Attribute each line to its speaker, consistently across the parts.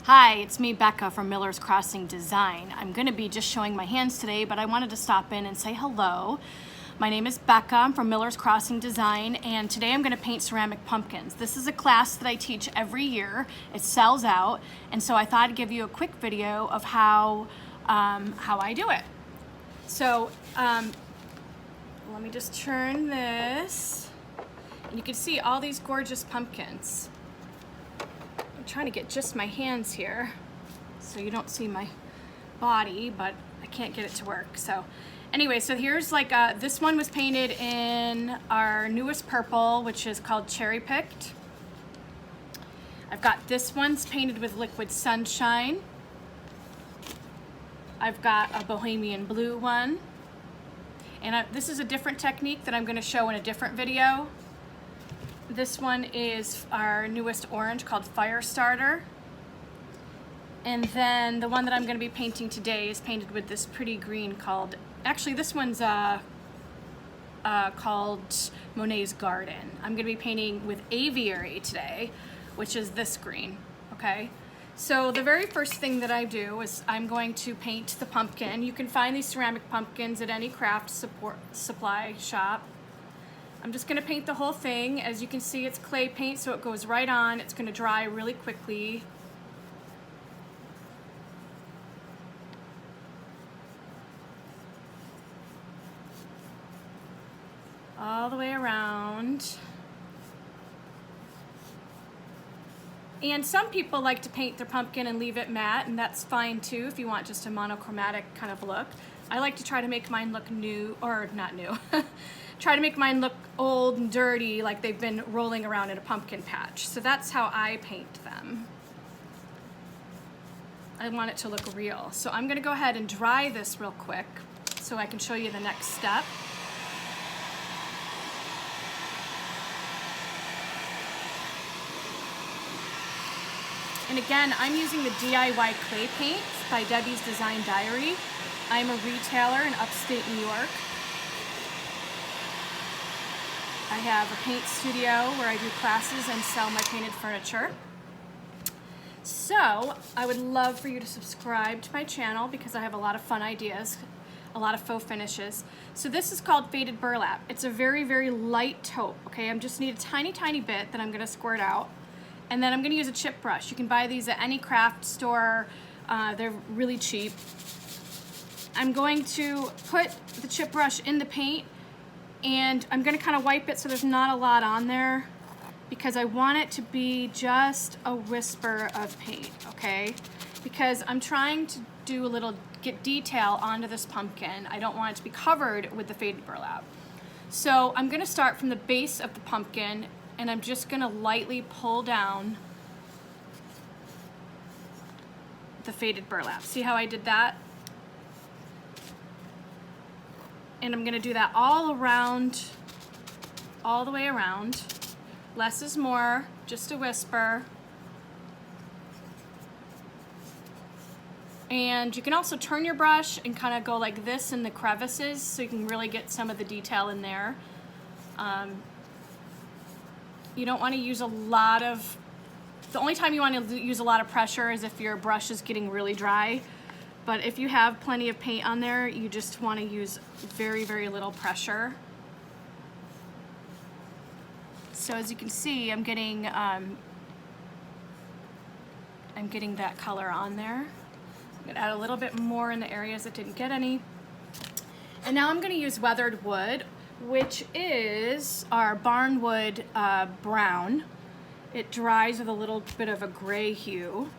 Speaker 1: Hi, it's me, Becca from Miller's Crossing Design. I'm going to be just showing my hands today, but I wanted to stop in and say hello. My name is Becca. I'm from Miller's Crossing Design, and today I'm going to paint ceramic pumpkins. This is a class that I teach every year. It sells out, and so I thought I'd give you a quick video of how I do it. So let me just turn this, and you can see all these gorgeous pumpkins. I'm trying to get just my hands here so you don't see my body, but I can't get it to work. So anyway, so here's like this one was painted in our newest purple, which is called Cherry Picked. I've got this one's painted with Liquid Sunshine. I've got a Bohemian Blue one, and this is a different technique that I'm going to show in a different video. This one is our newest orange called Firestarter. And then the one that I'm going to be painting today is painted with this pretty green called, actually this one's called Monet's Garden. I'm going to be painting with Aviary today, which is this green, okay? So the very first thing that I do is I'm going to paint the pumpkin. You can find these ceramic pumpkins at any craft supply shop. I'm just going to paint the whole thing. As you can see, it's clay paint, so it goes right on. It's going to dry really quickly. All the way around. And some people like to paint their pumpkin and leave it matte, and that's fine too if you want just a monochromatic kind of look. I like to try to make mine look new, or not new. Try to make mine look old and dirty, like they've been rolling around in a pumpkin patch. So that's how I paint them. I want it to look real. So I'm gonna go ahead and dry this real quick so I can show you the next step. And again, I'm using the DIY clay paint by Debbie's Design Diary. I'm a retailer in upstate New York. I have a paint studio where I do classes and sell my painted furniture. So I would love for you to subscribe to my channel because I have a lot of fun ideas, a lot of faux finishes. So this is called Faded Burlap. It's a very, very light taupe, okay? I just need a tiny, tiny bit that I'm gonna squirt out. And then I'm gonna use a chip brush. You can buy these at any craft store. They're really cheap. I'm going to put the chip brush in the paint, and I'm gonna kind of wipe it so there's not a lot on there because I want it to be just a whisper of paint, okay? Because I'm trying to do get detail onto this pumpkin. I don't want it to be covered with the faded burlap. So I'm gonna start from the base of the pumpkin, and I'm just gonna lightly pull down the faded burlap. See how I did that? And I'm gonna do that all around, all the way around. Less is more, just a whisper. And you can also turn your brush and kind of go like this in the crevices so you can really get some of the detail in there. You don't want to use a lot of, the only time you want to use a lot of pressure is if your brush is getting really dry. But if you have plenty of paint on there, you just want to use very, very little pressure. So as you can see, I'm getting that color on there. I'm going to add a little bit more in the areas that didn't get any. And now I'm going to use weathered wood, which is our barnwood brown. It dries with a little bit of a gray hue.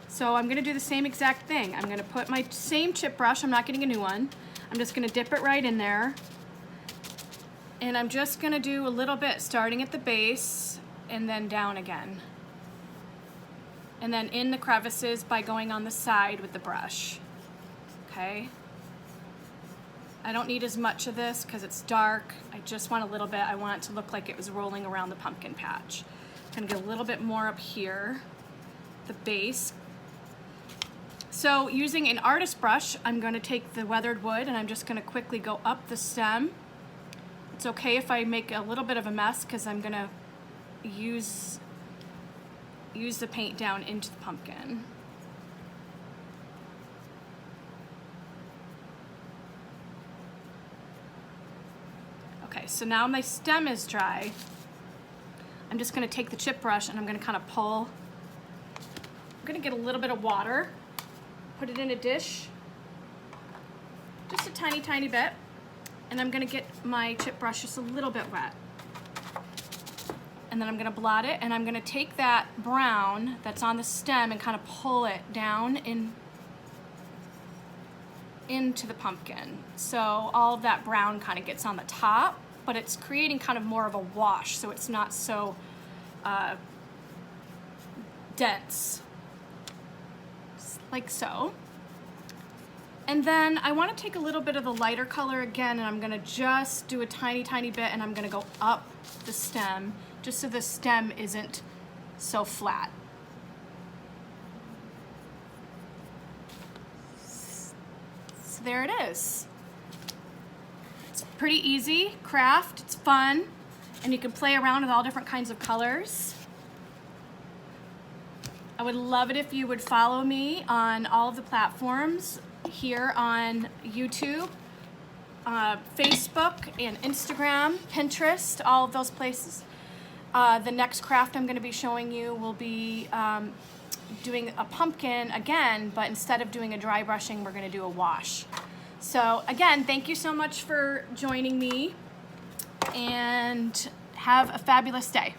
Speaker 1: So I'm gonna do the same exact thing. I'm gonna put my same chip brush, I'm not getting a new one. I'm just gonna dip it right in there. And I'm just gonna do a little bit, starting at the base and then down again. And then in the crevices by going on the side with the brush, okay? I don't need as much of this because it's dark. I just want a little bit. I want it to look like it was rolling around the pumpkin patch. I'm gonna get a little bit more up here, the base. So using an artist brush, I'm going to take the weathered wood and I'm just going to quickly go up the stem. It's okay if I make a little bit of a mess because I'm going to use the paint down into the pumpkin. Okay, so now my stem is dry. I'm just gonna take the chip brush and I'm gonna kind of pull. I'm gonna get a little bit of water, put it in a dish, just a tiny, tiny bit, and I'm gonna get my chip brush just a little bit wet. And then I'm gonna blot it, and I'm gonna take that brown that's on the stem and kind of pull it down into the pumpkin. So all of that brown kind of gets on the top, but it's creating kind of more of a wash, so it's not so dense, just like so. And then I want to take a little bit of the lighter color again, and I'm gonna just do a tiny, tiny bit, and I'm gonna go up the stem, just so the stem isn't so flat. So there it is. It's pretty easy craft, it's fun, and you can play around with all different kinds of colors. I would love it if you would follow me on all of the platforms here on YouTube, Facebook and Instagram, Pinterest, all of those places. The next craft I'm going to be showing you will be doing a pumpkin again, but instead of doing a dry brushing, we're going to do a wash. So again, thank you so much for joining me, and have a fabulous day.